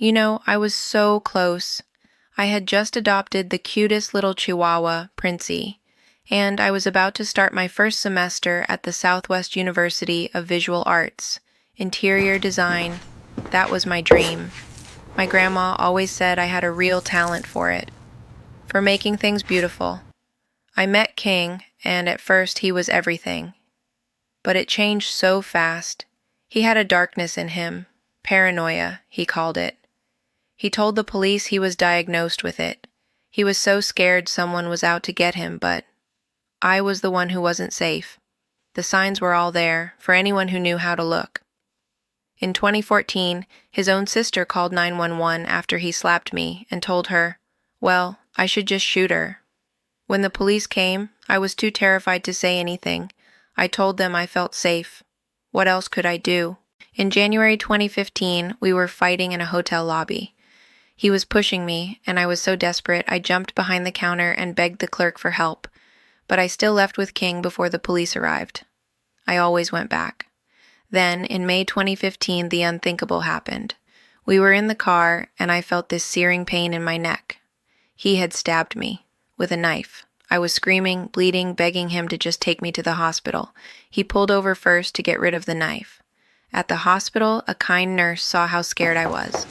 I was so close. I had just adopted the cutest little Chihuahua, Princey, and I was about to start my first semester at the Southwest University of Visual Arts. Interior design, that was my dream. My grandma always said I had a real talent for it, for making things beautiful. I met King, and at first he was everything. But it changed so fast. He had a darkness in him, paranoia, he called it. He told the police he was diagnosed with it. He was so scared someone was out to get him, but I was the one who wasn't safe. The signs were all there, for anyone who knew how to look. In 2014, his own sister called 911 after he slapped me and told her, well, I should just shoot her. When the police came, I was too terrified to say anything. I told them I felt safe. What else could I do? In January 2015, we were fighting in a hotel lobby. He was pushing me, and I was so desperate I jumped behind the counter and begged the clerk for help. But I still left with King before the police arrived. I always went back. Then, in May 2015, the unthinkable happened. We were in the car, and I felt this searing pain in my neck. He had stabbed me with a knife. I was screaming, bleeding, begging him to just take me to the hospital. He pulled over first to get rid of the knife. At the hospital, a kind nurse saw how scared I was.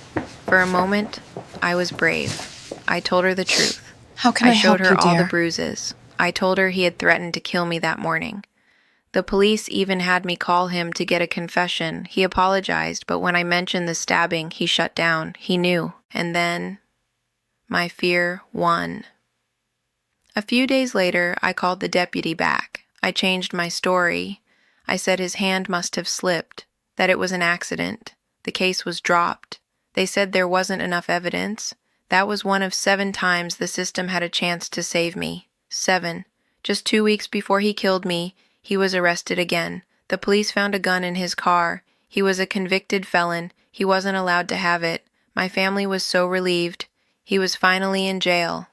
For a moment, I was brave. I told her the truth. How can I help showed her you, all the dear? bruises. I told her he had threatened to kill me that morning. The police even had me call him to get a confession. He apologized, but when I mentioned the stabbing, he shut down. He knew. And then, my fear won. A few days later, I called the deputy back. I changed my story. I said his hand must have slipped, that it was an accident. The case was dropped. They said there wasn't enough evidence. That was one of 7 times the system had a chance to save me. 7. Just 2 weeks before he killed me, he was arrested again. The police found a gun in his car. He was a convicted felon. He wasn't allowed to have it. My family was so relieved. He was finally in jail.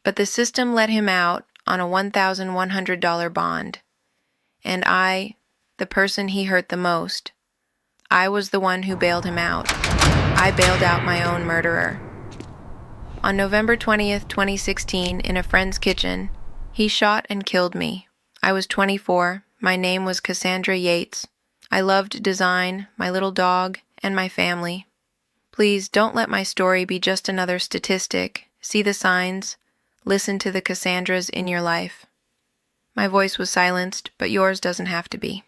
But the system let him out on a $1,100 bond. And I, the person he hurt the most, I was the one who bailed him out. I bailed out my own murderer. On November 20th, 2016, in a friend's kitchen, he shot and killed me. I was 24. My name was Cassandra Yates. I loved design, my little dog, and my family. Please don't let my story be just another statistic. See the signs. Listen to the Cassandras in your life. My voice was silenced, but yours doesn't have to be.